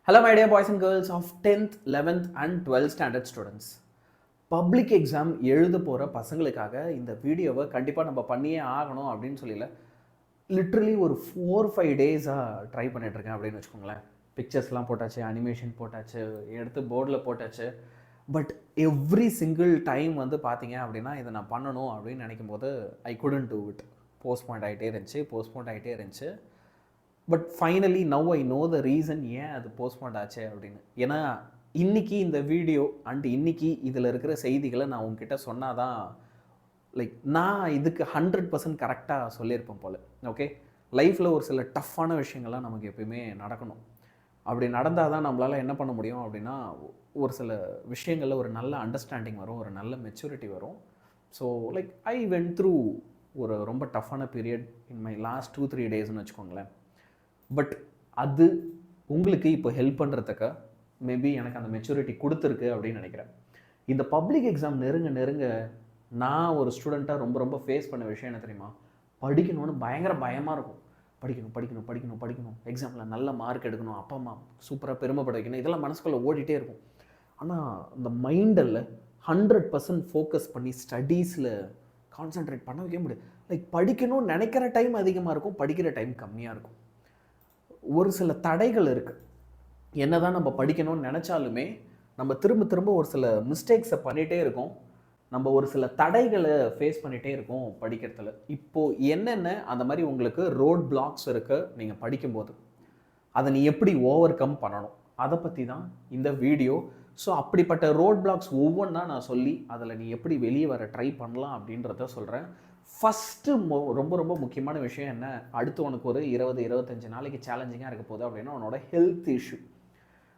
Hello, my dear boys and girls of 10th, 11th and 12th standard students. Public exam எழுத போகிற பசங்களுக்காக இந்த வீடியோவை கண்டிப்பாக நம்ம பண்ணியே ஆகணும் அப்படின்னு சொல்லல லிட்ரலி ஒரு 4-5 டேஸாக ட்ரை பண்ணிகிட்ருக்கேன் அப்படின்னு வச்சுக்கோங்களேன். பிக்சர்ஸ்லாம் போட்டாச்சு, அனிமேஷன் போட்டாச்சு, எடுத்து போர்டில் போட்டாச்சு. பட் எவ்ரி சிங்கிள் டைம் வந்து பார்த்தீங்க அப்படின்னா இதை நான் பண்ணணும் அப்படின்னு நினைக்கும் போது ஐ குடன்ட் டூ இட். போஸ்ட்போண்ட் ஆகிட்டே இருந்துச்சு. But finally now I know the reason ஏன் அது போஸ்ட்போண்ட் ஆச்சு அப்படின்னு. ஏன்னா இன்றைக்கி இந்த வீடியோ அண்ட் இன்றைக்கி இதில் இருக்கிற செய்திகளை நான் உங்ககிட்ட சொன்னால் தான் நான் இதுக்கு 100% கரெக்டாக சொல்லியிருப்பேன் போல். ஓகே, லைஃப்பில் ஒரு சில டஃப்பான விஷயங்கள்லாம் நமக்கு எப்பயுமே நடக்கணும். அப்படி நடந்தால் தான் நம்மளால் என்ன பண்ண முடியும் அப்படின்னா ஒரு சில விஷயங்களில் ஒரு நல்ல அண்டர்ஸ்டாண்டிங் வரும், ஒரு நல்ல மெச்சூரிட்டி வரும். ஸோ ஐ வென்ட் த்ரூ ஒரு ரொம்ப டஃப்பான பீரியட் இன் மை லாஸ்ட் 2-3 டேஸ்ன்னு வச்சுக்கோங்களேன். பட் அது உங்களுக்கு இப்போ ஹெல்ப் பண்ணுறதுக்கு மேபி எனக்கு அந்த மெச்சூரிட்டி கொடுத்துருக்கு அப்படின்னு நினைக்கிறேன். இந்த பப்ளிக் எக்ஸாம் நெருங்க நான் ஒரு ஸ்டூடெண்ட்டாக ரொம்ப ஃபேஸ் பண்ண விஷயம் என்ன தெரியுமா? படிக்கணும்னு பயங்கர பயமாக இருக்கும். படிக்கணும், எக்ஸாமில் நல்ல மார்க் எடுக்கணும், அப்பா அம்மா சூப்பராக பெருமைப்பட வைக்கணும், இதெல்லாம் மனசுக்குள்ளே ஓடிட்டே இருக்கும். ஆனால் இந்த மைண்டில் 100% ஃபோக்கஸ் பண்ணி ஸ்டடீஸில் கான்சன்ட்ரேட் பண்ண வைக்க முடியாது. படிக்கணும்னு நினைக்கிற டைம் அதிகமாக இருக்கும், படிக்கிற டைம் கம்மியாக இருக்கும். ஒரு சில தடைகள் இருக்குது. என்ன தான் நம்ம படிக்கணும்னு நினச்சாலுமே நம்ம திரும்ப ஒரு சில மிஸ்டேக்ஸை பண்ணிகிட்டே இருக்கோம். நம்ம ஒரு சில தடைகளை ஃபேஸ் பண்ணிகிட்டே இருக்கோம் படிக்கிறதுல. இப்போது என்னென்ன அந்த மாதிரி உங்களுக்கு ரோட் பிளாக்ஸ் இருக்குது நீங்கள் படிக்கும்போது, அதை நீ எப்படி ஓவர் கம் பண்ணணும், அதை பற்றி தான் இந்த வீடியோ. ஸோ அப்படிப்பட்ட ரோட் பிளாக்ஸ் ஒவ்வொன்றா நான் சொல்லி அதில் நீ எப்படி வெளியே வர ட்ரை பண்ணலாம் அப்படின்றத சொல்கிறேன். ஃபஸ்ட்டு ரொம்ப முக்கியமான விஷயம் என்ன, அடுத்து உனக்கு ஒரு 20-25 நாளைக்கு சேலஞ்சிங்காக இருக்க போகுது அப்படின்னா உன்னோட ஹெல்த் இஷ்யூ.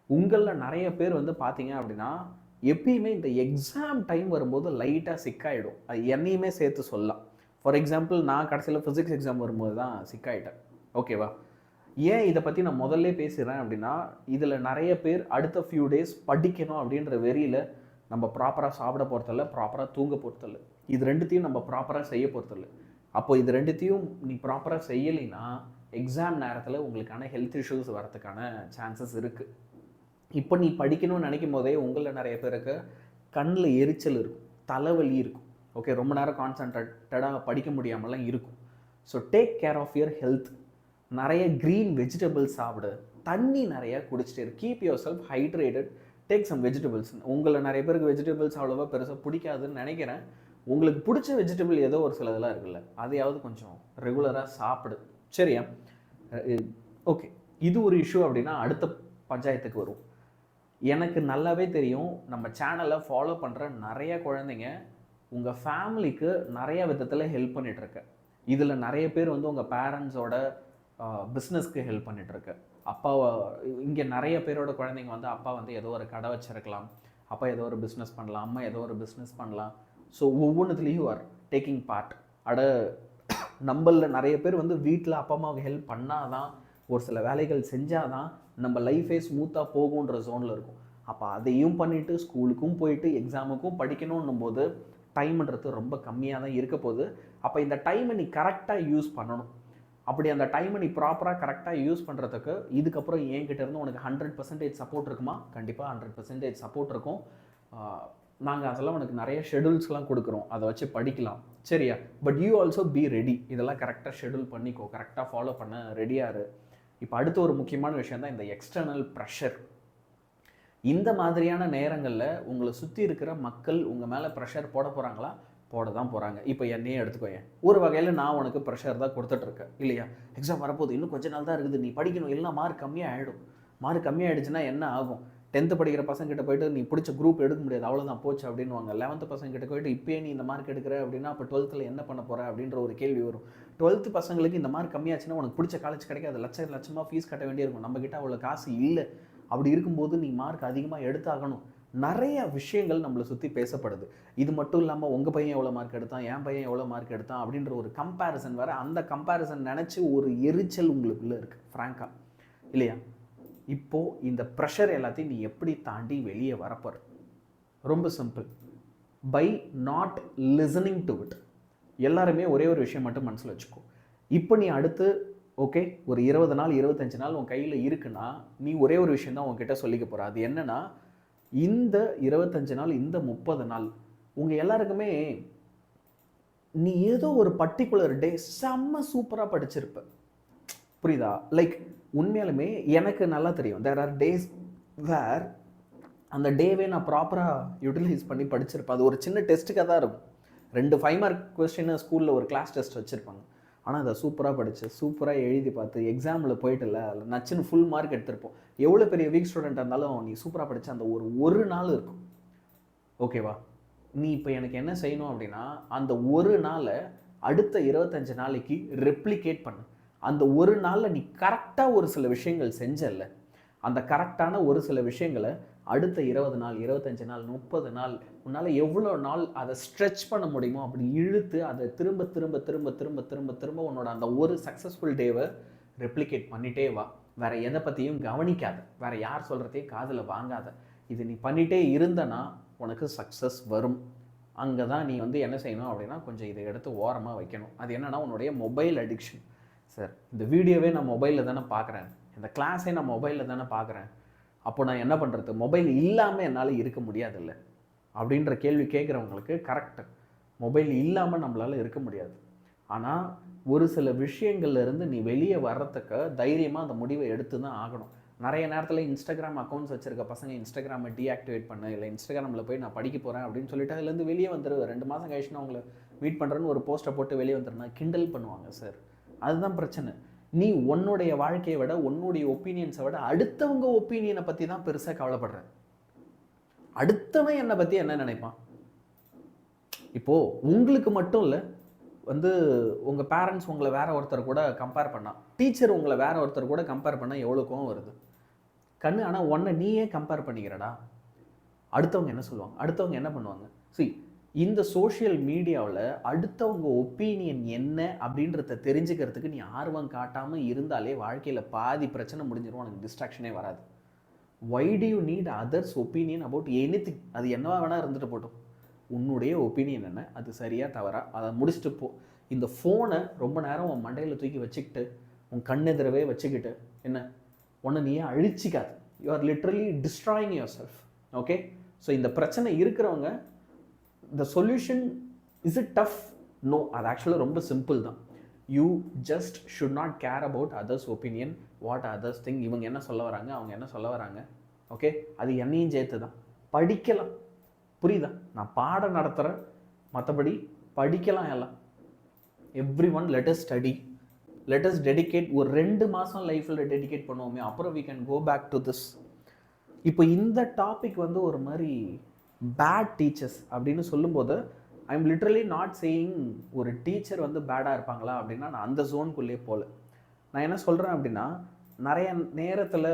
உங்களில் நிறைய பேர் வந்து பார்த்தீங்க அப்படின்னா எப்பயுமே இந்த எக்ஸாம் டைம் வரும்போது லைட்டாக சிக்காயிடும். அது என்னையுமே சேர்த்து சொல்லலாம். ஃபார் எக்ஸாம்பிள், நான் கடைசியில் ஃபிசிக்ஸ் எக்ஸாம் வரும்போது தான் சிக்காயிட்டேன். ஓகேவா? ஏன் இதை பற்றி நான் முதல்ல பேசுகிறேன் அப்படின்னா, இதில் நிறைய பேர் அடுத்த ஃபியூ டேஸ் படிக்கணும் அப்படின்ற வெறியில் நம்ம ப்ராப்பராக சாப்பிட போகிறதில்ல, ப்ராப்பராக தூங்க போகிறதில்ல, இது ரெண்டுத்தையும் நம்ம ப்ராப்பராக செய்ய போகிறதில்ல. அப்போ இது ரெண்டுத்தையும் நீ ப்ராப்பராக செய்யலைன்னா எக்ஸாம் நேரத்தில் உங்களுக்கான ஹெல்த் இஷ்யூஸ் வரதுக்கான சான்சஸ் இருக்குது. இப்போ நீ படிக்கணும்னு நினைக்கும் போதே உங்களில் நிறைய பேருக்கு கண்ணில் எரிச்சல் இருக்கும், தலைவலி இருக்கும். ஓகே, ரொம்ப நேரம் கான்சன்ட்ரேட்டடாக படிக்க முடியாமலாம் இருக்கும். So take care of your health. நிறைய க்ரீன் வெஜிடபிள்ஸ் சாப்பிடு, தண்ணி நிறையா குடிச்சிட்டே இரு, keep yourself hydrated, take some vegetables. உங்களில் நிறைய பேருக்கு வெஜிடபிள்ஸ் அவ்வளோவா பெருசாக பிடிக்காதுன்னு நினைக்கிறேன். உங்களுக்கு பிடிச்ச வெஜிடபிள் ஏதோ ஒரு சில இதெல்லாம் இருக்குல்ல, அதையாவது கொஞ்சம் ரெகுலராக சாப்பிடு, சரியா? ஓகே, இது ஒரு இஷ்யூ அப்படின்னா அடுத்த பஞ்சாயத்துக்கு வரும். எனக்கு நல்லாவே தெரியும், நம்ம சேனலை ஃபாலோ பண்ணுற நிறைய குழந்தைங்க உங்கள் ஃபேமிலிக்கு நிறைய விதத்தில் ஹெல்ப் பண்ணிகிட்ருக்கு. இதில் நிறைய பேர் வந்து உங்கள் பேரண்ட்ஸோட பிஸ்னஸ்க்கு ஹெல்ப் பண்ணிகிட்ருக்கு. அப்பாவை இங்கே நிறைய பேரோட குழந்தைங்க வந்து அப்பா வந்து ஏதோ ஒரு கடை வச்சுருக்கலாம், அப்பா ஏதோ ஒரு பிஸ்னஸ் பண்ணலாம், அம்மா ஏதோ ஒரு பிஸ்னஸ் பண்ணலாம். ஸோ ஒவ்வொன்றுத்துலேயும் ஆர் டேக்கிங் பார்ட். நம்மளில் நிறைய பேர் வந்து வீட்டில் அப்பா அம்மாவுக்கு ஹெல்ப் பண்ணால் தான், ஒரு சில வேலைகள் செஞ்சால் தான் நம்ம லைஃபே ஸ்மூத்தாக போகுன்ற ஜோனில் இருக்கும். அப்போ அதையும் பண்ணிவிட்டு ஸ்கூலுக்கும் போயிட்டு எக்ஸாமுக்கும் படிக்கணுன்னும் போது டைம்ன்றது ரொம்ப கம்மியாக தான் இருக்க போகுது. அப்போ இந்த டைமை நீ கரெக்டாக யூஸ் பண்ணணும். அப்படி அந்த டைமை நீ ப்ராப்பராக கரெக்டாக யூஸ் பண்ணுறதுக்கு இதுக்கப்புறம் என்கிட்ட இருந்து உனக்கு 100% சப்போர்ட் இருக்குமா? கண்டிப்பாக 100% சப்போர்ட் இருக்கும். நாங்கள் அதெல்லாம் உனக்கு நிறைய ஷெடியூல்ஸ்லாம் கொடுக்குறோம், அதை வச்சு படிக்கலாம், சரியா? But you also be ready. இதெல்லாம் கரெக்டாக ஷெடியூல் பண்ணிக்கோ, கரெக்டாக ஃபாலோ பண்ண ரெடியாக இரு. இப்போ அடுத்த ஒரு முக்கியமான விஷயம் தான் இந்த எக்ஸ்டர்னல் ப்ரெஷர். இந்த மாதிரியான நேரங்களில் உங்களை சுற்றி இருக்கிற மக்கள் உங்கள் மேலே ப்ரெஷர் போட போகிறாங்களா? போட தான் போகிறாங்க. இப்போ என்னையே எடுத்துக்கோங்க, ஒரு வகையில் நான் உனக்கு ப்ரெஷர் தான் கொடுத்துட்ருக்கேன் இல்லையா? எக்ஸாம் வரப்போகுது, இன்னும் கொஞ்ச நாள் தான் இருக்குது, நீ படிக்கணும், இல்லைனா மார்க் கம்மியாகிடும். மார்க் கம்மியாகிடுச்சுன்னா என்ன ஆகும்? 10th படிக்கிற பசங்கிட்ட போய்ட்டு நீ பிடிச்ச குரூப் எடுக்க முடியாது, அவ்வளோதான் போச்சு அப்படின்வாங்க. 11th பசங்கிட்ட போய்ட்டு இப்போயே நீ இந்த மார்க் எடுக்கிற அப்படின்னா அப்போ 12th என்ன பண்ண போகிற அப்படின்ற ஒரு கேள்வி வரும். 12th பசங்களுக்கு இந்த மார்க் கம்மியாச்சுன்னா உனக்கு பிடிச்ச காலேஜ் கிடைக்காது, லட்சமாக ஃபீஸ் கட்ட வேண்டியிருக்கும், நம்மக்கிட்ட அவ்வளோ காசு இல்லை. அப்படி இருக்கும்போது நீ மார்க் அதிகமாக எடுத்தாகணும். நிறைய விஷயங்கள் நம்மளை சுற்றி பேசப்படுது. இது மட்டும் இல்லாமல் உங்கள் பையன் எவ்வளோ மார்க் எடுத்தான், என் பையன் எவ்வளோ மார்க் எடுத்தான் அப்படின்ற ஒரு கம்பேரிசன் வேறு. அந்த கம்பேரிசன் நினச்சி ஒரு எரிச்சல் உங்களுக்குள்ளே இருக்குது, ஃப்ராங்காக இல்லையா? இப்போது இந்த ப்ரெஷர் எல்லாத்தையும் நீ எப்படி தாண்டி வெளியே வரப்போற? ரொம்ப simple, by not listening to it. எல்லாருமே ஒரே ஒரு விஷயம் மட்டும் மனசில் வச்சுக்கோ. இப்போ நீ அடுத்து ஓகே, ஒரு 20 நாள் 25 நாள் உன் கையில் இருக்குன்னா நீ ஒரே ஒரு விஷயம் தான் உங்ககிட்ட சொல்லிக்க போகிற. அது என்னன்னா, இந்த 25 நாள் இந்த 30 நாள் உங்கள் எல்லாருக்குமே நீ ஏதோ ஒரு பர்டிகுலர் டே செம்ம சூப்பராக படிச்சிருப்ப. புரியுதா? லைக் உண்மையாலுமே எனக்கு நல்லா தெரியும். தேர் ஆர் டேஸ் வேர் அந்த டேவே நான் ப்ராப்பராக யூட்டிலைஸ் பண்ணி படிச்சிருப்பேன். அது ஒரு சின்ன டெஸ்ட்டுக்காக தான் இருக்கும். 2 5 மார்க் கொஸ்டின் ஸ்கூலில் ஒரு கிளாஸ் டெஸ்ட் வச்சுருப்பாங்க. ஆனால் அதை சூப்பராக படித்து சூப்பராக எழுதி பார்த்து எக்ஸாமில் போயிட்டுல அதில் நச்சுன்னு ஃபுல் மார்க் எடுத்திருப்போம். எவ்வளோ பெரிய வீக் ஸ்டூடெண்ட்டாக இருந்தாலும் நீ சூப்பராக படித்த அந்த ஒரு நாள் இருக்கும். ஓகேவா? நீ இப்போ எனக்கு என்ன செய்யணும் அப்படின்னா, அந்த ஒரு நாளை அடுத்த 25 நாளைக்கு ரெப்ளிகேட் பண்ணு. அந்த ஒரு நாளில் நீ கரெக்டாக ஒரு சில விஷயங்கள் செஞ்சல, அந்த கரெக்டான ஒரு சில விஷயங்களை அடுத்த 20 நாள் 25 நாள் 30 நாள் உன்னால் எவ்வளோ நாள் அதை ஸ்ட்ரெச் பண்ண முடியுமோ அப்படி இழுத்து அதை திரும்ப திரும்ப திரும்ப திரும்ப திரும்ப திரும்ப உன்னோட அந்த ஒரு சக்ஸஸ்ஃபுல் டேவை ரெப்ளிகேட் பண்ணிட்டே வா. வேறு எதை பற்றியும் கவனிக்காத, வேறு யார் சொல்கிறதையும் காதில் வாங்காத. இது நீ பண்ணிகிட்டே இருந்தனா உனக்கு சக்ஸஸ் வரும். அங்கே தான் நீ வந்து என்ன செய்யணும் அப்படின்னா, கொஞ்சம் இதை எடுத்து ஓரமாக வைக்கணும். அது என்னென்னா உன்னுடைய மொபைல் அடிக்ஷன். சார், இந்த வீடியோவே நான் மொபைலில் தானே பார்க்குறேன், இந்த கிளாஸே நான் மொபைலில் தானே பார்க்குறேன், அப்போ நான் என்ன பண்ணுறது? மொபைல் இல்லாமல் என்னால் இருக்க முடியாதுல்ல அப்படின்ற கேள்வி கேட்குறவங்களுக்கு கரெக்டு. மொபைல் இல்லாமல் நம்மளால் இருக்க முடியாது. ஆனால் ஒரு சில விஷயங்கள்லேருந்து நீ வெளியே வர்றதுக்கு தைரியமாக அந்த முடிவை எடுத்து தான் ஆகணும். நிறைய நேரத்தில் இன்ஸ்டாகிராம் அக்கௌண்ட்ஸ் வச்சுருக்க பசங்க இன்ஸ்டாகிராமை டீஆக்டிவேட் பண்ண, இல்லை இன்ஸ்டாகிராமில் போய் நான் படிக்க போகிறேன் அப்படின்னு சொல்லிட்டு அதுலேருந்து வெளியே வந்துரு. 2 மாதம் கழிச்சுன்னா அவங்கள மீட் பண்ணுறேன்னு ஒரு போஸ்ட்டை போட்டு வெளியே வந்துடுனா கிண்டல் பண்ணுவாங்க சார். அதுதான் பிரச்சனை. நீ உன்னுடைய வாழ்க்கையை விட, உன்னுடைய ஒப்பீனியன்ஸை விட அடுத்தவங்க ஒப்பீனியனை பற்றி தான் பெருசாக கவலைப்படுற. அடுத்தவன் என்னை பற்றி என்ன நினைப்பான்? இப்போது உங்களுக்கு மட்டும் இல்லை, வந்து உங்கள் பேரண்ட்ஸ் உங்களை வேற ஒருத்தர் கூட கம்பேர் பண்ணால், டீச்சர் உங்களை வேற ஒருத்தர் கூட கம்பேர் பண்ணால் எவ்வளோ கோவம் வருது கண்ணு. ஆனால் உன்னை நீயே கம்பேர் பண்ணிக்கிறடா. அடுத்தவங்க என்ன சொல்லுவாங்க, அடுத்தவங்க என்ன பண்ணுவாங்க? See, இந்த சோஷியல் மீடியாவில் அடுத்தவங்க ஒப்பீனியன் என்ன அப்படின்றத தெரிஞ்சுக்கிறதுக்கு நீ ஆர்வம் காட்டாமல் இருந்தாலே வாழ்க்கையில் பாதி பிரச்சனை முடிஞ்சிடும். உனக்கு டிஸ்ட்ராக்ஷனே வராது. Why do you need others opinion about anything? அது என்னவா வேணால் இருந்துட்டு போட்டோம். உன்னுடைய ஒப்பீனியன் என்ன, அது சரியாக தவறா, அதை முடிச்சுட்டு போ. இந்த ஃபோனை ரொம்ப நேரம் உன் மண்டையில் தூக்கி வச்சுக்கிட்டு, உன் கண்ணெதிரவே வச்சுக்கிட்டு என்ன உன்னை நீயே அழிச்சிக்காது. You are literally destroying yourself. Okay? So இந்த பிரச்சனை இருக்கிறவங்க, the solution, is it tough? No, அது ஆக்சுவலாக ரொம்ப சிம்பிள் தான். You just should not care about others opinion, what others think. இவங்க என்ன சொல்ல வராங்க, அவங்க என்ன சொல்ல வராங்க, ஓகே? அது என்னையும் சேர்த்து தான். படிக்கலாம், புரியுதா? நான் பாடம் நடத்துகிறேன், மற்றபடி படிக்கலாம் எல்லாம். Every one let us study, let us dedicate. ஒரு 2 மாதம் லைஃப்பில் டெடிகேட் பண்ணுவோமே, அப்புறம் we can go back to this. இப்போ இந்த டாபிக் வந்து ஒரு மாதிரி பேட் டீச்சர்ஸ் அப்படின்னு சொல்லும்போது, I am literally not saying ஒரு டீச்சர் வந்து பேடாக இருப்பாங்களா அப்படின்னா நான் அந்த ஜோனுக்குள்ளேயே போகல. நான் என்ன சொல்கிறேன் அப்படின்னா, நிறைய நேரத்தில்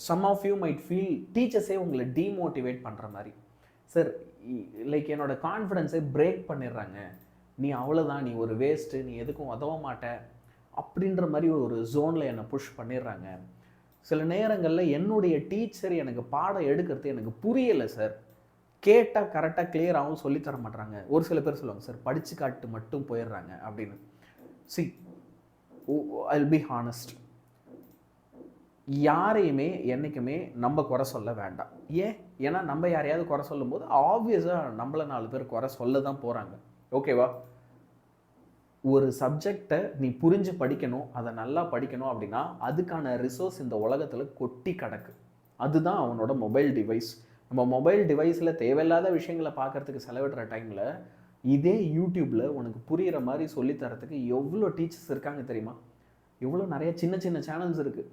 some of you might feel டீச்சர்ஸே உங்களை டீமோட்டிவேட் பண்ணுற மாதிரி. சார், லைக் என்னோட கான்ஃபிடென்ஸை பிரேக் பண்ணிடுறாங்க. நீ அவ்வளோதான், நீ ஒரு வேஸ்ட்டு, நீ எதுக்கும் உதவ மாட்ட அப்படின்ற மாதிரி ஒரு ஜோனில் என்னை புஷ் பண்ணிடுறாங்க. சில நேரங்களில் என்னுடைய டீச்சர் எனக்கு பாடம் எடுக்கிறது எனக்கு புரியலை சார், கேட்டால் கரெக்டாக கிளியராகவும் சொல்லித்தர மாட்டாங்க. ஒரு சில பேர் சொல்லுவாங்க, சார் படித்து காட்டு மட்டும் போயிடுறாங்க அப்படின்னு. C, I will be honest, யாரையுமே என்றைக்குமே நம்ம குறை சொல்ல வேண்டாம். ஏன்னா நம்ம யாரையாவது குறை சொல்லும் போது ஆப்வியஸாக நம்மளை 4 பேர் குறை சொல்ல தான் போகிறாங்க. ஓகேவா? ஒரு சப்ஜெக்டை நீ புரிஞ்சு படிக்கணும், அதை நல்லா படிக்கணும் அப்படின்னா அதுக்கான ரிசோர்ஸ் இந்த உலகத்தில் கொட்டி கிடக்கு. அதுதான் அவனோட மொபைல் டிவைஸ். நம்ம மொபைல் டிவைஸில் தேவையில்லாத விஷயங்களை பார்க்குறதுக்கு செலவிடுற டைமில் இதே யூடியூப்பில் உனக்கு புரிகிற மாதிரி சொல்லித்தரத்துக்கு எவ்வளோ டீச்சர்ஸ் இருக்காங்க தெரியுமா? எவ்வளோ நிறைய சின்ன சின்ன சேனல்ஸ் இருக்குது.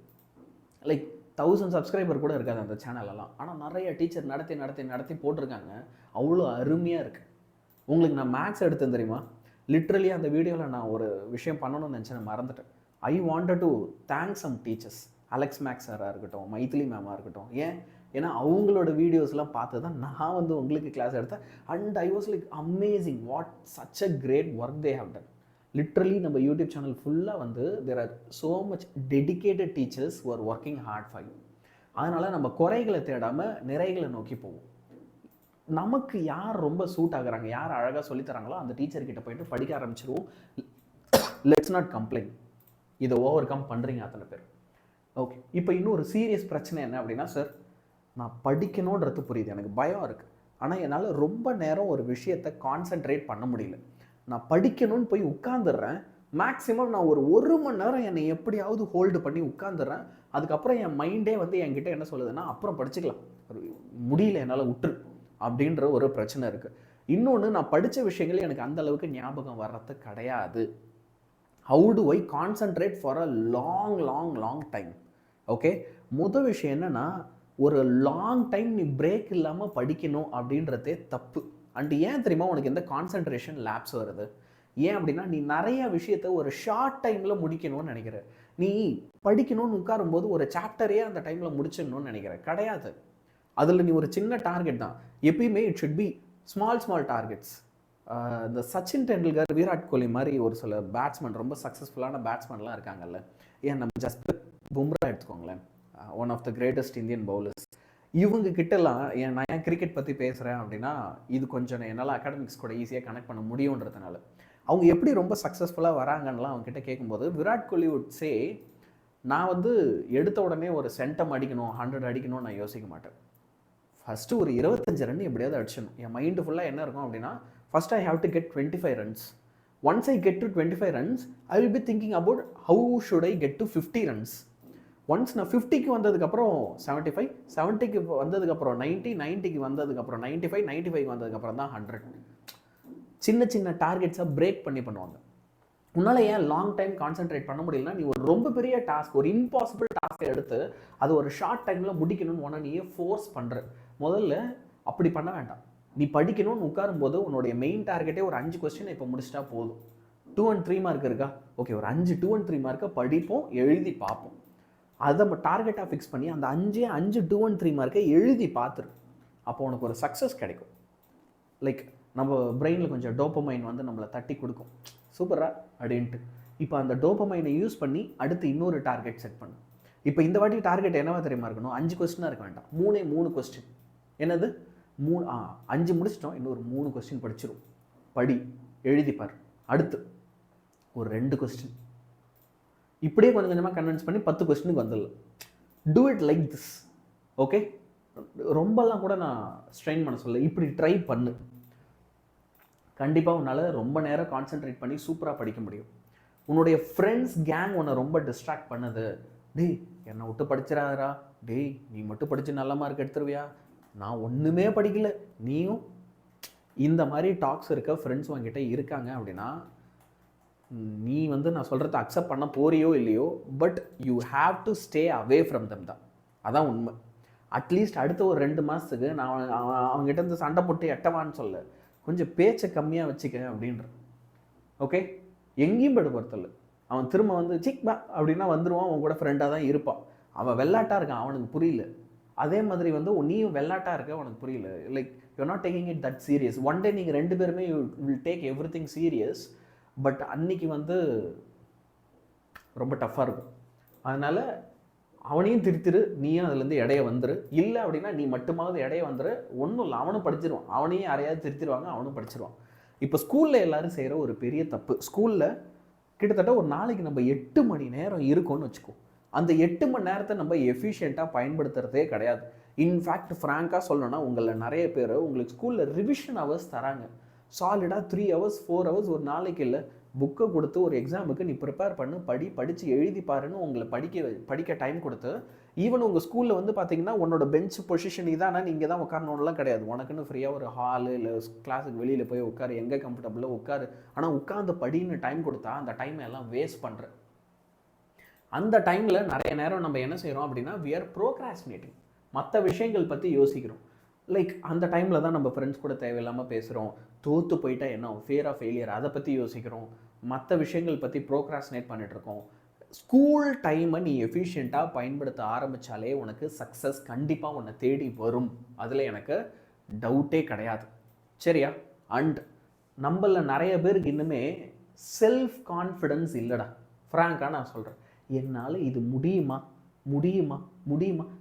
லைக் 1000 சப்ஸ்கிரைபர் கூட இருக்காது அந்த சேனலெல்லாம். ஆனால் நிறைய டீச்சர் நடத்தி நடத்தி நடத்தி போட்டிருக்காங்க. அவ்வளோ அருமையாக இருக்குது. உங்களுக்கு நான் மேக்ஸ் எடுத்தேன் தெரியுமா? லிட்ரலி அந்த வீடியோவில் நான் ஒரு விஷயம் பண்ணணும்னு நினச்சேன், மறந்துட்டேன். I wanted to thank some teachers. Alex Max சாராக இருக்கட்டும், மைத்திலி மேமாக இருக்கட்டும். ஏன்னா அவங்களோட வீடியோஸ்லாம் பார்த்து தான் நான் வந்து உங்களுக்கு கிளாஸ் எடுத்தேன். And I was like amazing, what such a great work they have done. Literally நம்ம யூடியூப் சேனல் ஃபுல்லாக வந்து there are so much dedicated teachers who are working hard for you. அதனால் நம்ம குறைகளை தேடாமல் நிறைகளை நோக்கி போவோம். நமக்கு யார் ரொம்ப சூட் ஆகுறாங்க, யார் அழகாக சொல்லித்தராங்களோ அந்த டீச்சர்கிட்ட போயிட்டு படிக்க ஆரம்பிச்சிருவோம். Let's not complaint. இதை ஓவர் கம் பண்ணுறீங்க அத்தனை பேர். ஓகே, இப்போ இன்னும் ஒரு சீரியஸ் பிரச்சனை என்ன அப்படின்னா, சார் நான் படிக்கணுன்றது புரியுது, எனக்கு பயம் இருக்குது, ஆனால் என்னால் ரொம்ப நேரம் ஒரு விஷயத்தை கான்சென்ட்ரேட் பண்ண முடியல. நான் படிக்கணும்னு போய் உட்காந்துடுறேன், மேக்ஸிமம் நான் ஒரு மணி நேரம் என்னை எப்படியாவது ஹோல்டு பண்ணி உட்காந்துடுறேன். அதுக்கப்புறம் என் மைண்டே வந்து என்கிட்ட என்ன சொல்லுதுன்னா, அப்புறம் படிச்சுக்கலாம், முடியல என்னால் விட்டுரு அப்படின்ற ஒரு பிரச்சனை இருக்குது. இன்னொன்று, நான் படித்த விஷயங்கள் எனக்கு அந்த அளவுக்கு ஞாபகம் வர்றது கிடையாது. How to I concentrate for a long time? Okay, முதல் விஷயம் என்னென்னா, ஒரு லாங் டைம் நீ பிரேக் இல்லாமல் படிக்கணும் அப்படின்றதே தப்பு. அண்ட் ஏன் தெரியுமா உனக்கு எந்த கான்சன்ட்ரேஷன் லேப்ஸ் வருது? ஏன் அப்படின்னா, நீ நிறைய விஷயத்த ஒரு ஷார்ட் டைமில் முடிக்கணும்னு நினைக்கிற. நீ படிக்கணும்னு உட்காரும்போது ஒரு சாப்டரே அந்த டைமில் முடிச்சிடணும்னு நினைக்கிற. கிடையாது. அதில் நீ ஒரு சின்ன டார்கெட் தான் எப்பயுமே. It should be small targets. இந்த சச்சின் டெண்டுல்கர், விராட் கோலி மாதிரி ஒரு சில பேட்ஸ்மேன், ரொம்ப சக்ஸஸ்ஃபுல்லான பேட்ஸ்மேன்லாம் இருக்காங்கல்ல. ஏன் நம்ம ஜஸ்பிரித் பும்ரா எடுத்துக்கோங்களேன், one of the greatest Indian bowlers. இவங்க கிட்டலாம் நான் ஏன் கிரிக்கெட் பற்றி பேசுகிறேன் அப்படின்னா, இது கொஞ்சம் என்னால் அகாடமிக்ஸ் கூட ஈஸியாக கனெக்ட் பண்ண முடியுன்றதுனால. அவங்க எப்படி ரொம்ப சக்ஸஸ்ஃபுல்லாக வராங்கன்னெலாம் அவங்க கிட்ட கேட்கும்போது, விராட் கோலி வுட் சே, நான் வந்து எடுத்த உடனே ஒரு சென்டம் அடிக்கணும், 100 அடிக்கணும்னு நான் யோசிக்க மாட்டேன். ஃபஸ்ட்டு ஒரு 25 ரன் எப்படியாவது அடிச்சிடணும். என் மைண்டு ஃபுல்லாக என்ன இருக்கும் அப்படின்னா, first I have to get 25 runs. Once I get to 25 runs, I will be thinking about how should I get to 50 runs. Once நான் 50க்கு வந்ததுக்கப்புறம் 75, 70க்கு வந்ததுக்கப்புறம் 90, 90க்கு வந்ததுக்கப்புறம் 95, 95க்கு வந்ததுக்கப்புறம் தான் 100. சின்ன சின்ன டார்கெட்ஸாக பிரேக் பண்ணி பண்ணுவாங்க. உன்னால் ஏன் லாங் டைம் கான்சென்ட்ரேட் பண்ண முடியலன்னா, நீ ஒரு ரொம்ப பெரிய டாஸ்க், ஒரு இம்பாசிபிள் டாஸ்க்கை எடுத்து அது ஒரு ஷார்ட் டைமில் முடிக்கணும்னு உன்னை நீயே ஃபோர்ஸ் பண்ணுற. முதல்ல அப்படி பண்ண வேண்டாம். நீ படிக்கணும்னு உட்காரும்போது உன்னுடைய மெயின் டார்கெட்டே ஒரு 5 கொஸ்டின் இப்போ முடிச்சிட்டா போதும். 2 and 3 மார்க் இருக்கா? ஓகே, ஒரு 5 2 and 3 மார்க்கை படிப்போம், எழுதி பார்ப்போம். அதை நம்ம டார்கெட்டாக ஃபிக்ஸ் பண்ணி அந்த 5 2 and 3 மார்க்கை எழுதி பார்த்துரு. அப்போ உனக்கு ஒரு சக்ஸஸ் கிடைக்கும். லைக் நம்ம பிரெயினில் கொஞ்சம் டோப்பமைன் வந்து நம்மளை தட்டி கொடுக்கும், சூப்பரா அப்படின்ட்டு. இப்போ அந்த டோப்பமைனை யூஸ் பண்ணி அடுத்து இன்னொரு டார்கெட் செட் பண்ணு. இப்போ இந்த வாட்டி டார்கெட் என்னவா தெரியுமா இருக்கணும்? 5 கொஸ்டினாக இருக்க வேண்டாம், 3 கொஸ்டின். என்னது 5 முடிச்சிட்டோம், இன்னொரு 3 கொஸ்டின் படிச்சிடும். படி, எழுதிப்பார். அடுத்து ஒரு 2 கொஸ்டின். இப்படியே கொஞ்சம் கொஞ்சமாக கன்வின்ஸ் பண்ணி 10 கொஸ்டினுக்கு வந்துடலாம். Do it like this. Okay, ரொம்பலாம் கூட நான் ஸ்ட்ரெயின் பண்ண சொல்ல, இப்படி ட்ரை பண்ணு. கண்டிப்பாக உன்னால் ரொம்ப நேரம் கான்சென்ட்ரேட் பண்ணி சூப்பராக படிக்க முடியும். உன்னுடைய ஃப்ரெண்ட்ஸ் கேங் உன்னை ரொம்ப டிஸ்ட்ராக்ட் பண்ணுது. டேய் என்னை விட்டு படிச்சிடாதரா, டேய் நீ மட்டும் படித்து நல்ல மார்க் எடுத்துருவியா, நான் ஒன்றுமே படிக்கல, நீயும். இந்த மாதிரி டாக்ஸ் இருக்க ஃப்ரெண்ட்ஸ் உங்ககிட்ட இருக்காங்க அப்படின்னா, நீ வந்து நான் சொல்கிறத அக்செப்ட் பண்ண போறியோ இல்லையோ, but you have to stay away from them தான். அதான் உண்மை. அட்லீஸ்ட் அடுத்த ஒரு 2 மாதத்துக்கு நான் அவங்ககிட்ட இருந்து சண்டை போட்டு எட்டவான்னு சொல்ல, கொஞ்சம் பேச்சை கம்மியாக வச்சுக்க அப்படின்ற. ஓகே, எங்கேயும் போய்ட்டு பொறுத்தல. அவன் திரும்ப வந்து சிக் பா அப்படின்னா வந்துடுவான், அவன் கூட ஃப்ரெண்டாக தான் இருப்பான். அவன் வெள்ளாட்டாக இருக்கான், அவனுக்கு புரியல. அதே மாதிரி வந்து நீயும் வெள்ளாட்டாக இருக்க, உனக்கு புரியல. Like you're not taking it that serious. One day நீங்கள் 2 பேருமே you will take everything serious. But அன்னைக்கு வந்து ரொம்ப டஃப்பாக இருக்கும். அதனால் அவனையும் திருத்திரு, நீயும் அதுலேருந்து இடைய வந்துரு. இல்லை அப்படின்னா நீ மட்டுமாவது இடைய வந்துரு. ஒன்றும் இல்லை, அவனும் படிச்சிருவான். அவனையும் யாரையாவது திருத்திடுவாங்க, அவனும் படிச்சிருவான். இப்போ ஸ்கூலில் எல்லோரும் செய்கிற ஒரு பெரிய தப்பு, ஸ்கூலில் கிட்டத்தட்ட ஒரு நாளைக்கு நம்ம 8 மணி நேரம் இருக்கும்னு வச்சுக்கோ. அந்த 8 மணி நேரத்தை நம்ம எஃபிஷியண்ட்டாக பயன்படுத்துகிறதே கிடையாது. இன்ஃபேக்ட் ஃப்ராங்காக சொல்லணும்னா, உங்களில் நிறைய பேர் உங்களுக்கு ஸ்கூலில் ரிவிஷன் ஹவர்ஸ் தராங்க. சாலிடாக 3 hours 4 hours ஒரு நாளைக்கு இல்லை, புக்கை கொடுத்து ஒரு எக்ஸாமுக்கு நீ ப்ரிப்பேர் பண்ணு, படித்து எழுதி பாருன்னு உங்களை படிக்க டைம் கொடுத்து, ஈவன் உங்கள் ஸ்கூலில் வந்து பார்த்தீங்கன்னா உன்னோட பெஞ்ச் பொசிஷன் இதானா நீங்கள் தான் உட்காரணும்லாம் கிடையாது. உனக்குன்னு ஃப்ரீயாக ஒரு ஹாலு இல்லை கிளாஸுக்கு வெளியில் போய் உட்காரு, எங்கே கம்ஃபர்டபுளாக உட்காரு. ஆனால் உட்காந்து படின்னு டைம் கொடுத்தா அந்த டைமை எல்லாம் வேஸ்ட் பண்ணுற. அந்த டைமில் நிறைய நேரம் நம்ம என்ன செய்கிறோம் அப்படின்னா, வி ஆர் ப்ரோக்ராஸ்டினேட்டிங். மற்ற விஷயங்கள் பற்றி யோசிக்கிறோம். லைக் அந்த டைமில் தான் நம்ம ஃப்ரெண்ட்ஸ் கூட தேவையில்லாமல் பேசுகிறோம். தோற்று போயிட்டா என்ன, ஃபியர் ஆஃப் ஃபெயிலியர், அதை பற்றி யோசிக்கிறோம். மற்ற விஷயங்கள் பற்றி ப்ரோக்ராஸ்டினேட் பண்ணிகிட்ருக்கோம். ஸ்கூல் டைமை நீ எஃபிஷியண்ட்டாக பயன்படுத்த ஆரம்பித்தாலே உனக்கு சக்ஸஸ் கண்டிப்பாக உன்னை தேடி வரும். அதில் எனக்கு டவுட்டே கிடையாது. சரியா? அண்ட் நம்மள நிறைய பேருக்கு இன்னுமே செல்ஃப் கான்ஃபிடென்ஸ் இல்லைடா. ஃப்ராங்காக நான் சொல்கிறேன், என்னால் இது முடியுமா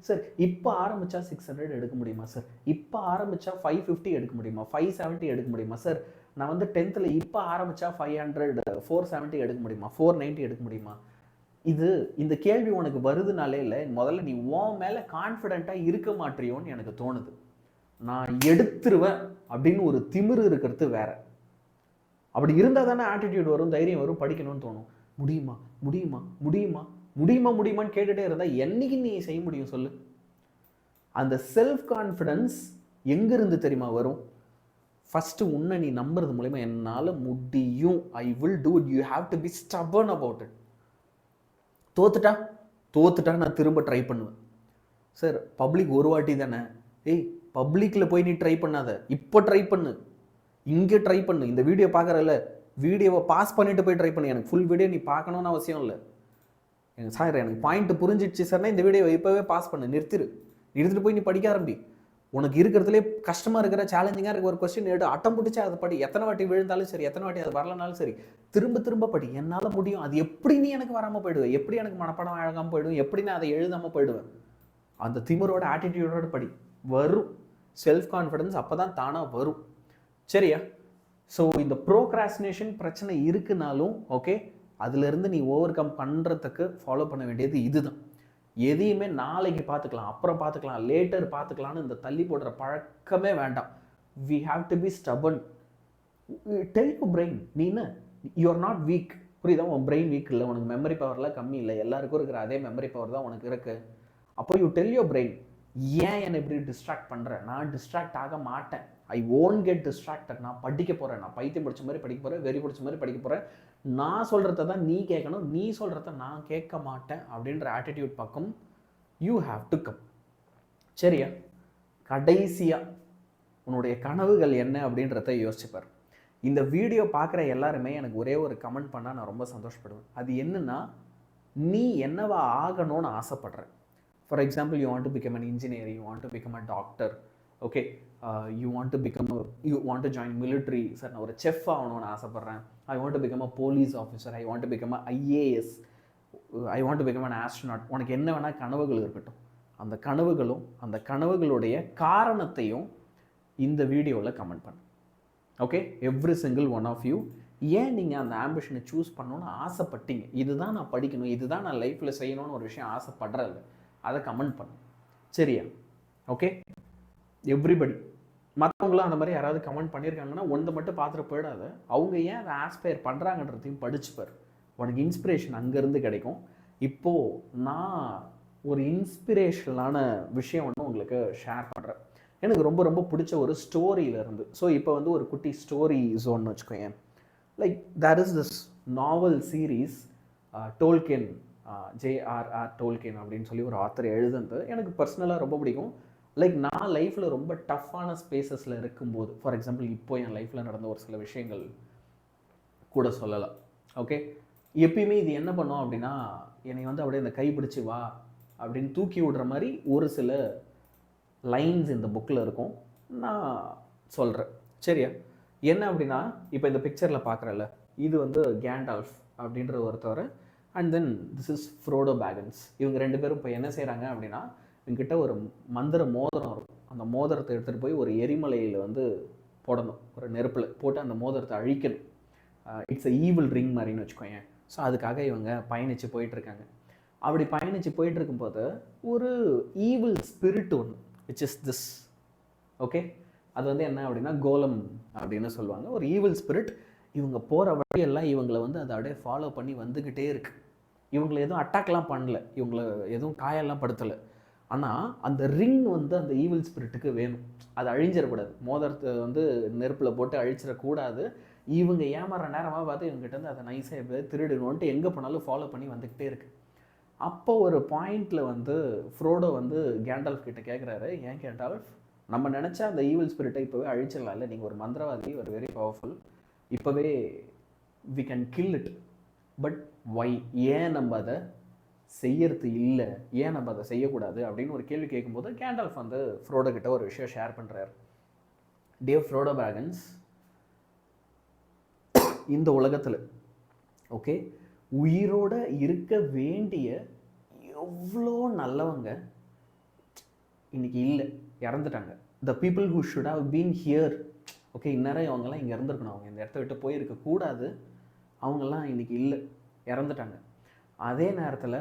சார், இப்போ ஆரம்பித்தா 600 எடுக்க முடியுமா சார், இப்போ ஆரம்பித்தா 550 எடுக்க முடியுமா, 570 எடுக்க முடியுமா சார், நான் வந்து 10th இப்போ ஆரம்பித்தா 500 470 எடுக்க முடியுமா, 490 எடுக்க முடியுமா. இந்த கேள்வி உனக்கு வருதுனாலே இல்லை, முதல்ல நீ உன் மேலே கான்ஃபிடென்ட்டாக இருக்க மாட்டியோன்னு எனக்கு தோணுது. நான் எடுத்துருவேன் அப்படின்னு ஒரு திமிரு இருக்கிறது வேற. அப்படி இருந்தால் தானே ஆட்டிடியூட் வரும், தைரியம் வரும், படிக்கணும்னு தோணும். முடியுமா முடியுமா முடியுமா முடியுமா முடியுமான்னு கேட்டுகிட்டே இருந்தால் என்னைக்கு நீ செய்ய முடியும் சொல்லு? அந்த செல்ஃப் கான்ஃபிடன்ஸ் எங்கேருந்து தெரியுமா வரும்? ஃபஸ்ட்டு உன்னை நீ நம்புறது மூலமா என்னால் முடியும், I will do it. You have to be stubborn about it. தோத்துட்டா நான் திரும்ப ட்ரை பண்ணுவேன். சார் பப்ளிக் ஒரு வாட்டி தானே. ஏய், பப்ளிக்கில் போய் நீ ட்ரை பண்ணாத, இப்போ ட்ரை பண்ணு, இங்கே ட்ரை பண்ணு. இந்த வீடியோ பார்க்குறல, வீடியோவை பாஸ் பண்ணிவிட்டு போய் ட்ரை பண்ணு. எனக்கு ஃபுல் வீடியோ நீ பார்க்கணுன்னு அவசியம் இல்லை. சார் எனக்கு பாயிண்ட் புரிஞ்சிடுச்சு சார்னா இந்த வீடியோவை இப்போவே பாஸ் பண்ணு, நிறுத்திட்டு போய் நீ படிக்க ஆரம்பி. உனக்கு இருக்கிறதுலே கஷ்டமாக இருக்கிற சேலஞ்சிங்காக இருக்கிற ஒரு கொஸ்டின் எடுத்து அட்டம் பிடிச்சா அதை படி. எத்தனை வாட்டி விழுந்தாலும் சரி, எத்தனை வாட்டி அது வரலனாலும் சரி, திரும்ப படி. என்னால் முடியும். அது எப்படி நீ எனக்கு வராமல் போயிடுவேன், எப்படி எனக்கு மனப்பாடம் ஆகாமல் போயிடுவேன், எப்படி நான் அதை எழுதாமல் போயிடுவேன். அந்த திமிரோட ஆட்டிடியூடோட படி. வரும் செல்ஃப் கான்ஃபிடன்ஸ், அப்போ தான் தானாக வரும். சரியா? ஸோ இந்த ப்ரோக்ராஸ்டினேஷன் பிரச்சனை இருக்குனாலும் ஓகே, அதுலேருந்து நீ ஓவர் கம் பண்ணுறதுக்கு ஃபாலோ பண்ண வேண்டியது இதுதான். எதையுமே நாளைக்கு பார்த்துக்கலாம், அப்புறம் பார்த்துக்கலாம், லேட்டர் பார்த்துக்கலான்னு இந்த தள்ளி போடுற பழக்கமே வேண்டாம். We have to be stubborn. Tell you brain, நீ என்ன, யூ ஆர் நாட் வீக். புரியுதா? உன் பிரெயின் வீக் இல்லை, உனக்கு மெமரி பவர்லாம் கம்மி இல்லை, எல்லாருக்கும் இருக்கிற அதே மெமரி பவர் தான் உனக்கு இருக்குது. அப்போ யூ டெல் யூர் பிரெயின், ஏன் என்னை இப்படி டிஸ்ட்ராக்ட் பண்ணுறேன்? நான் டிஸ்ட்ராக்ட் ஆக மாட்டேன். I won't get distracted. நான் படிக்க போகிறேன், நான் பைத்தியம் பிடிச்ச மாதிரி படிக்க போகிறேன், வெறி பிடிச்ச மாதிரி படிக்க போகிறேன். நான் சொல்கிறத தான் நீ கேட்கணும், நீ சொல்கிறத நான் கேட்க மாட்டேன் அப்படின்ற ஆட்டிடியூட் பக்கம் யூ ஹாவ் டு கம். சரியா? கடைசியாக உன்னுடைய கனவுகள் என்ன அப்படின்றத யோசிச்சுப்பார். இந்த வீடியோ பார்க்குற எல்லாருமே எனக்கு ஒரே ஒரு கமெண்ட் பண்ணால் நான் ரொம்ப சந்தோஷப்படுவேன். அது என்னன்னா, நீ என்னவா ஆகணும்னு ஆசைப்படுறேன். For example, you want to become an engineer, you want to become a doctor, okay, you want to join military. Sir நான் ஒரு செஃப் ஆகணும்னு ஆசைப்பட்றேன். I want to become a police officer, I want to become a IAS, I want to become an astronaut. உனக்கு என்ன வேணால் கனவுகள் இருக்கட்டும். அந்த கனவுகளும் அந்த கனவுகளுடைய காரணத்தையும் இந்த வீடியோவில் கமெண்ட் பண்ணு. Okay, every single one of you. ஏன் நீங்கள் அந்த ஆம்பிஷனை சூஸ் பண்ணணும்னு ஆசைப்பட்டீங்க? இதுதான் நான் படிக்கணும், இதுதான் நான் லைஃப்பில் செய்யணும்னு ஒரு விஷயம் ஆசைப்படுறதில்ல, அதை கமெண்ட் பண்ணு. சரியா? Okay, everybody. மற்றவங்களாம் அந்த மாதிரி யாராவது கமெண்ட் பண்ணியிருக்காங்கன்னா ஒன்றை மட்டும் பார்த்துட்டு போயிடாத, அவங்க ஏன் அதை ஆஸ்பயர் பண்ணுறாங்கன்றதையும் படிச்சுப்பார். உனக்கு இன்ஸ்பிரேஷன் அங்கேருந்து கிடைக்கும். இப்போது நான் ஒரு இன்ஸ்பிரேஷனலான விஷயம் ஒன்று உங்களுக்கு ஷேர் பண்ணுறேன். எனக்கு ரொம்ப ரொம்ப பிடிச்ச ஒரு ஸ்டோரியிலேருந்து. ஸோ இப்போ வந்து ஒரு குட்டி ஸ்டோரி ஜோன்னு வச்சுக்கோங்க. Like there is this novel series Tolkien, J.R.R. Tolkien அப்படின்னு சொல்லி ஒரு ஆத்தர் எழுதுனது எனக்கு பர்சனலாக ரொம்ப பிடிக்கும். லைக் நான் லைஃப்பில் ரொம்ப டஃப்பான ஸ்பேசஸில் இருக்கும்போது, ஃபார் எக்ஸாம்பிள் இப்போ என் லைஃப்பில் நடந்த ஒரு சில விஷயங்கள் கூட சொல்லலாம். ஓகே, எப்பயுமே இது என்ன பண்ணோம் அப்படின்னா, என்னை வந்து அப்படியே இந்த கைப்பிடிச்சி வா அப்படின்னு தூக்கி விடுற மாதிரி ஒரு சில லைன்ஸ் இந்த புக்கில் இருக்கும். நான் சொல்கிறேன். சரியா? என்ன அப்படின்னா, இப்போ இந்த பிக்சரில் பார்க்குறல, இது வந்து கேண்டால்ஃப் அப்படின்ற ஒருத்தவர், and then this is Frodo pagans. இவங்க ரெண்டு பேரும் இப்போ என்ன செய்கிறாங்க அப்படின்னா, இவங்ககிட்ட ஒரு மந்திர மோதிரம் இருக்கும். அந்த மோதிரத்தை எடுத்துகிட்டு போய் ஒரு எரிமலையில் வந்து போடணும், ஒரு நெருப்பில் போட்டு அந்த மோதிரத்தை அழிக்கணும். இட்ஸ் அ ஈவில் ரிங் மாதிரின்னு வச்சுக்கோங்க. ஸோ அதுக்காக இவங்க பயணித்து போயிட்டுருக்காங்க. அப்படி பயணித்து போயிட்டு இருக்கும்போது ஒரு ஈவில் ஸ்பிரிட் ஒன்று, விச் இஸ் திஸ். ஓகே, அது வந்து என்ன அப்படின்னா கோலம் அப்படின்னு சொல்லுவாங்க. ஒரு ஈவில் ஸ்பிரிட் இவங்க போகிற வழியெல்லாம் இவங்களை வந்து அதை அப்படியே ஃபாலோ பண்ணி வந்துக்கிட்டே இருக்குது. இவங்களை எதுவும் அட்டாக்லாம் பண்ணல, இவங்களை எதுவும் காயெல்லாம் படுத்தலை. ஆனால் அந்த ரிங் வந்து அந்த ஈவில் ஸ்பிரிட்டுக்கு வேணும், அது அழிஞ்சிடக்கூடாது. மோதிரத்தை வந்து நெருப்பில் போட்டு அழிச்சிடக்கூடாது. இவங்க ஏமாற நேரமாக பார்த்து இவங்ககிட்ட வந்து அதை நைஸாக எப்படியாவது திருடணுன்ட்டு எங்கே போனாலும் ஃபாலோ பண்ணி வந்துக்கிட்டே இருக்குது. அப்போ ஒரு பாயிண்டில் வந்து ஃப்ரோடோ வந்து கேண்டால்ஃப் கிட்ட கேட்குறாரு, ஏன் கேண்டால்ஃப், நம்ம நினச்சா அந்த ஈவில் ஸ்பிரிட்டை இப்போவே அழிச்சிடலாம் இல்லை, நீங்கள் ஒரு மந்திரவாதி, ஒரு வெரி பவர்ஃபுல், இப்போவே we can kill it, but why, ஏன் நம்ம அதை செய்யறது இல்லை, ஏன் நம்ம அதை செய்யக்கூடாது அப்படின்னு ஒரு கேள்வி கேட்கும்போது கேண்டால்ஃப் வந்து ஃப்ரோடோ கிட்ட ஒரு விஷயம் ஷேர் பண்ணுறாரு. டியர் ஃப்ரோடோ பேகன்ஸ், இந்த உலகத்தில் ஓகே உயிரோட இருக்க வேண்டிய எவ்வளோ நல்லவங்க இன்னைக்கு இல்லை, இறந்துட்டாங்க. The people who should have been here, okay, இந்நேரம் அவங்கெல்லாம் இங்கே இருந்திருக்கணும், அவங்க இந்த இடத்த விட்டு போயிருக்கக்கூடாது, அவங்கெல்லாம் இன்னைக்கு இல்லை, இறந்துட்டாங்க. அதே நேரத்தில்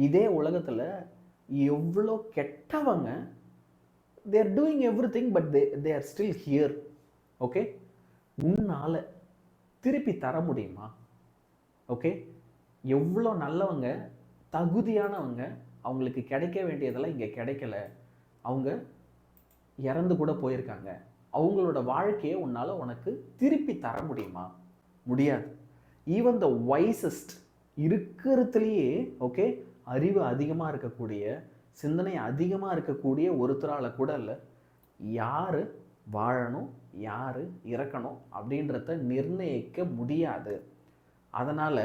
இதே உலகத்தில் எவ்வளோ கெட்டவங்க they are doing everything but they are still here. Okay, உன்னால் திருப்பி தர முடியுமா? ஓகே, எவ்வளோ நல்லவங்க தகுதியானவங்க, அவங்களுக்கு கிடைக்க வேண்டியதெல்லாம் இங்கே கிடைக்கல, அவங்க இறந்து கூட போயிருக்காங்க, அவங்களோட வாழ்க்கையை உன்னால் உனக்கு திருப்பி தர முடியுமா? முடியாது. ஈவன் த வைசஸ்ட் இருக்கிறதுலையே ஓகே அறிவு அதிகமாக இருக்கக்கூடிய, சிந்தனை அதிகமாக இருக்கக்கூடிய ஒருத்தரால் கூட இல்லை யார் வாழணும் யார் இறக்கணும் அப்படின்றத நிர்ணயிக்க முடியாது. அதனால்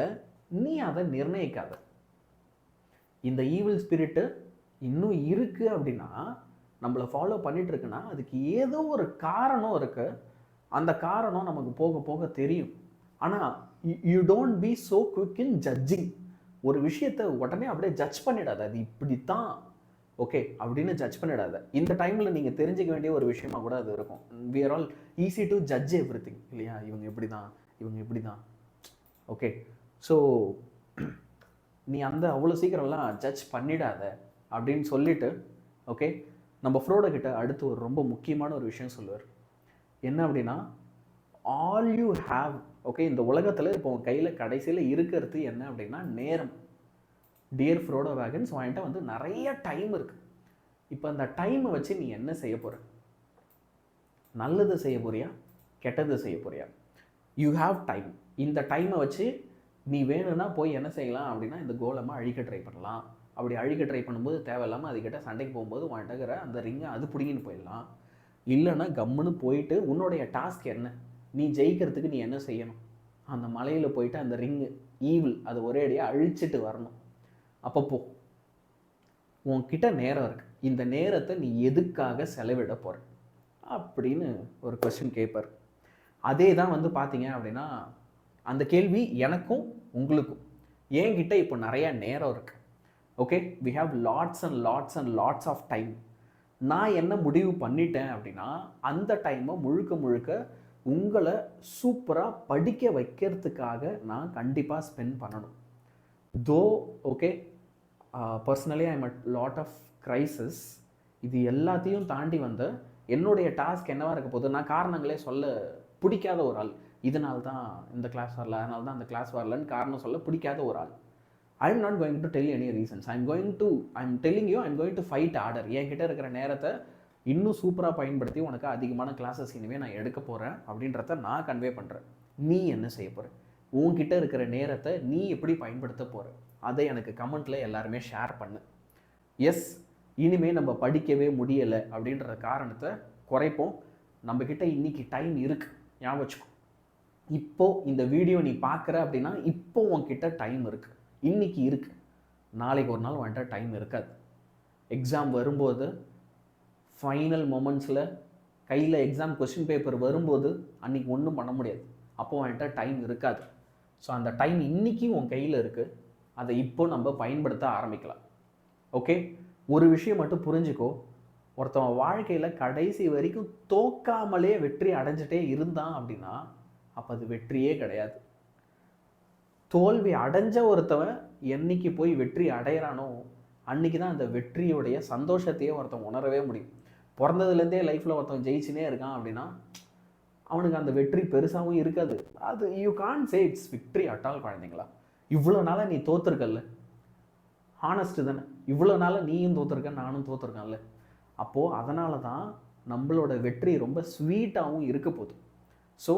நீ அதை நிர்ணயிக்காத. இந்த ஈவில் ஸ்பிரிட்டு இன்னும் இருக்குது அப்படின்னா, நம்மளை ஃபாலோ பண்ணிட்டு இருக்குன்னா அதுக்கு ஏதோ ஒரு காரணம் இருக்குது. அந்த காரணம் நமக்கு போக போக தெரியும். ஆனால் you don't be so quick in judging. ஒரு விஷயத்தை உடனே அப்படியே ஜட்ஜ் பண்ணிடாத, அது இப்படித்தான் ஓகே அப்படின்னு ஜட்ஜ் பண்ணிடாத. இந்த டைமில் நீங்கள் தெரிஞ்சிக்க வேண்டிய ஒரு விஷயமா கூட அது இருக்கும். We are all easy to judge everything இல்லையா? இவங்க இப்படி தான், இவங்க இப்படி தான். ஓகே, ஸோ நீ அந்த அவ்வளோ சீக்கிரம்லாம் ஜட்ஜ் பண்ணிடாத அப்படின்னு சொல்லிட்டு ஓகே, நம்ம ஃப்ரோட கிட்ட அடுத்து ஒரு ரொம்ப முக்கியமான ஒரு விஷயம் சொல்லுவார். என்ன அப்படின்னா, ஆல் யூ ஹாவ் ஓகே, இந்த உலகத்தில் இப்போ உன் கையில் கடைசியில் இருக்கிறது என்ன அப்படின்னா நேரம். டியர் ஃப்ரோடோ வேகன்ஸ், வாங்கிட்ட வந்து நிறைய டைம் இருக்குது. இப்போ அந்த டைமை வச்சு நீ என்ன செய்ய போகிற? நல்லது செய்ய போறியா, கெட்டது செய்ய போறியா? You have time. இந்த டைமை வச்சு நீ வேணும்னா போய் என்ன செய்யலாம் அப்படின்னா, இந்த கோலமாக அழிக்க ட்ரை பண்ணலாம். அப்படி அழிக்க ட்ரை பண்ணும்போது தேவையில்லாமல் அதுக்கிட்ட சண்டைக்கு போகும்போது வாங்கிட்டுக்கிற அந்த ரிங்கை அது பிடிங்கின்னு போயிடலாம். இல்லைன்னா கம்முன்னு போயிட்டு உன்னுடைய டாஸ்க் என்ன, நீ ஜெயிக்கிறதுக்கு நீ என்ன செய்யணும்? அந்த மலையில் போயிட்டு அந்த ரிங்கு ஈவில் அது ஒரே அடியாக அழிச்சிட்டு வரணும். அப்பப்போ உன்கிட்ட நேரம் இருக்குது, இந்த நேரத்தை நீ எதுக்காக செலவிட போகிற அப்படின்னு ஒரு கொஸ்டின் கேட்பார். அதே தான் வந்து பார்த்தீங்க அப்படின்னா அந்த கேள்வி எனக்கும் உங்களுக்கும். என்கிட்ட இப்போ நிறையா நேரம் இருக்குது. Okay, we have lots and lots and lots of time. நான் என்ன முடிவு பண்ணிட்டேன் அப்படின்னா, அந்த டைமை முழுக்க முழுக்க உங்களை சூப்பராக படிக்க வைக்கிறதுக்காக நான் கண்டிப்பாக ஸ்பெண்ட் பண்ணணும். Though okay, personally I am at lot of crisis. இது எல்லாத்தையும் தாண்டி வந்த என்னுடைய டாஸ்க் என்னவாக இருக்க போகுது? நான் காரணங்களே சொல்ல பிடிக்காத ஒரு ஆள். இதனால தான் இந்த கிளாஸ் வரல, அதனால தான் அந்த கிளாஸ் வரலன்னு காரணம் சொல்ல பிடிக்காத ஒரு ஆள். I am not going to tell any reasons. I am telling you, I am going to fight order. என்கிட்ட இருக்கிற நேரத்தை இன்னும் சூப்பராக பயன்படுத்தி உனக்கு அதிகமான கிளாஸஸ் இனிமேல் நான் எடுக்க போகிறேன் அப்படின்றத நான் கன்வே பண்ணுறேன். நீ என்ன செய்ய போகிற? உன்கிட்ட இருக்கிற நேரத்தை நீ எப்படி பயன்படுத்த போகிற? அதை எனக்கு கமெண்ட்டில் எல்லாருமே ஷேர் பண்ணு. எஸ், இனிமேல் நம்ம படிக்கவே முடியலை அப்படின்ற காரணத்தை குறைப்போம். நம்மக்கிட்ட இன்றைக்கி டைம் இருக்குது, ஞாபகம் வச்சுக்கோ. இப்போது இந்த வீடியோ நீ பார்க்குற அப்படின்னா இப்போ உன்கிட்ட டைம் இருக்குது, இன்றைக்கி இருக்குது. நாளைக்கு ஒரு நாள் வந்துட்டு டைம் இருக்காது. எக்ஸாம் வரும்போது, ஃபைனல் மொமெண்ட்ஸில் கையில் எக்ஸாம் கொஸ்டின் பேப்பர் வரும்போது அன்றைக்கி ஒன்றும் பண்ண முடியாது. அப்போது வந்துட்டு டைம் இருக்காது. ஸோ அந்த டைம் இன்றைக்கி உன் கையில் இருக்குது, அதை இப்போ நம்ம பயன்படுத்த ஆரம்பிக்கலாம். ஓகே, ஒரு விஷயம் மட்டும் புரிஞ்சுக்கோ. ஒருத்தவன் வாழ்க்கையில் கடைசி வரைக்கும் தோக்காமலே வெற்றி அடைஞ்சிட்டே இருந்தான் அப்படின்னா அப்போ அது வெற்றியே கிடையாது. தோல்வி அடைஞ்ச ஒருத்தவன் என்னைக்கு போய் வெற்றி அடைகிறானோ அன்றைக்கி தான் அந்த வெற்றியுடைய சந்தோஷத்தையே ஒருத்தன் உணரவே முடியும். பிறந்ததுலேருந்தே லைஃப்பில் ஒருத்தன் ஜெயிச்சுனே இருக்கான் அப்படின்னா அவனுக்கு அந்த வெற்றி பெருசாகவும் இருக்காது. அது you can't say it's victory at all. குழந்தைங்களா, இவ்வளோ நாளாக நீ தோற்றுருக்கல்ல, ஹானஸ்ட்டு தானே, இவ்வளோ நாளாக நீயும் தோற்றுருக்க, நானும் தோற்றுருக்கேன்ல. அப்போது அதனால தான் நம்மளோட வெற்றி ரொம்ப ஸ்வீட்டாகவும் இருக்க போகுது. So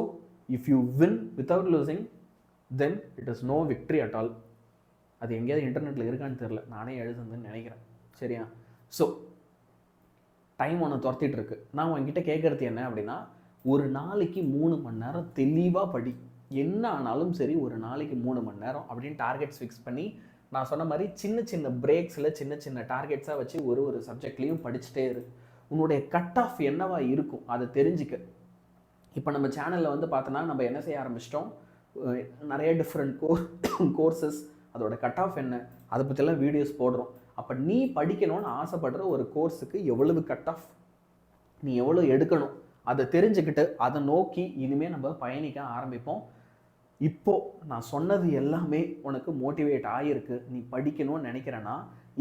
if you win without losing then it is no victory at all. அது எங்கேயாவது இன்டர்நெட்டில் இருக்கான்னு தெரில, நானே எழுதுன்னு நினைக்கிறேன். சரியா? ஸோ டைம் ஒன்று துரத்திட்டு இருக்கு. நான் உங்ககிட்ட கேட்குறது என்ன அப்படின்னா, ஒரு நாளைக்கு 3 மணி நேரம் தெளிவாக படி. என்ன ஆனாலும் சரி, ஒரு நாளைக்கு 3 மணி நேரம் அப்படின்னு டார்கெட்ஸ் ஃபிக்ஸ் பண்ணி, நான் சொன்ன மாதிரி சின்ன சின்ன பிரேக்ஸில் சின்ன சின்ன டார்கெட்ஸாக வச்சு ஒரு சப்ஜெக்ட்லேயும் படிச்சுட்டே இரு. உன்னுடைய கட் ஆஃப் என்னவா இருக்கும் அதை தெரிஞ்சுக்க. இப்போ நம்ம சேனலில் வந்து பார்த்தோன்னா நம்ம என்ன செய்ய ஆரம்பிச்சிட்டோம், நிறைய டிஃப்ரெண்ட் கோர்சஸ், அதோட கட் ஆஃப் என்ன, அதை பற்றிலாம் வீடியோஸ் போடுறோம். அப்போ நீ படிக்கணும்னு ஆசைப்படுற ஒரு கோர்ஸுக்கு எவ்வளவு கட் ஆஃப், நீ எவ்வளோ எடுக்கணும், அதை தெரிஞ்சுக்கிட்டு அதை நோக்கி இனிமேல் நம்ம பயணிக்க ஆரம்பிப்போம். இப்போது நான் சொன்னது எல்லாமே உனக்கு மோட்டிவேட் ஆகிருக்கு, நீ படிக்கணும்னு நினைக்கிறேன்னா,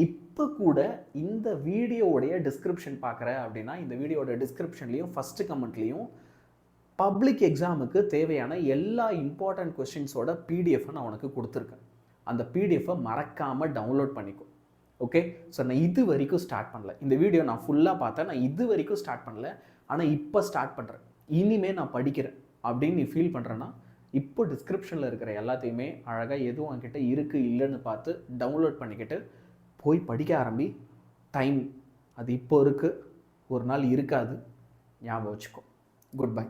இப்போ கூட இந்த வீடியோவுடைய டிஸ்கிரிப்ஷன் பார்க்குற அப்படின்னா, இந்த வீடியோட டிஸ்கிரிப்ஷன்லேயும் ஃபஸ்ட்டு கமெண்ட்லேயும் பப்ளிக் எக்ஸாமுக்கு தேவையான எல்லா இம்பார்ட்டன்ட் கொஸ்டின்ஸோட பிடிஎஃப்பை நான் உனக்கு கொடுத்துருக்கேன். அந்த பிடிஎஃப்பை மறக்காமல் டவுன்லோட் பண்ணிக்கோ. ஓகே, ஸோ நான் இது வரைக்கும் ஸ்டார்ட் பண்ணல. இந்த வீடியோ நான் ஃபுல்லாக பார்த்தேன், நான் இது வரைக்கும் ஸ்டார்ட் பண்ணல, ஆனால் இப்போ ஸ்டார்ட் பண்ணுறேன், இனிமேல் நான் படிக்கிறேன் அப்படின்னு நீ ஃபீல் பண்ணுறேன்னா, இப்போ டிஸ்கிரிப்ஷனில் இருக்கிற எல்லாத்தையுமே அழகாக எதுவும் என்கிட்ட இருக்குது இல்லைன்னு பார்த்து டவுன்லோட் பண்ணிக்கிட்டு போய் படிக்க ஆரம்பி. டைம் அது இப்போ இருக்குது, ஒரு நாள் இருக்காது, ஞாபகம் வச்சுக்கோ. Good bye.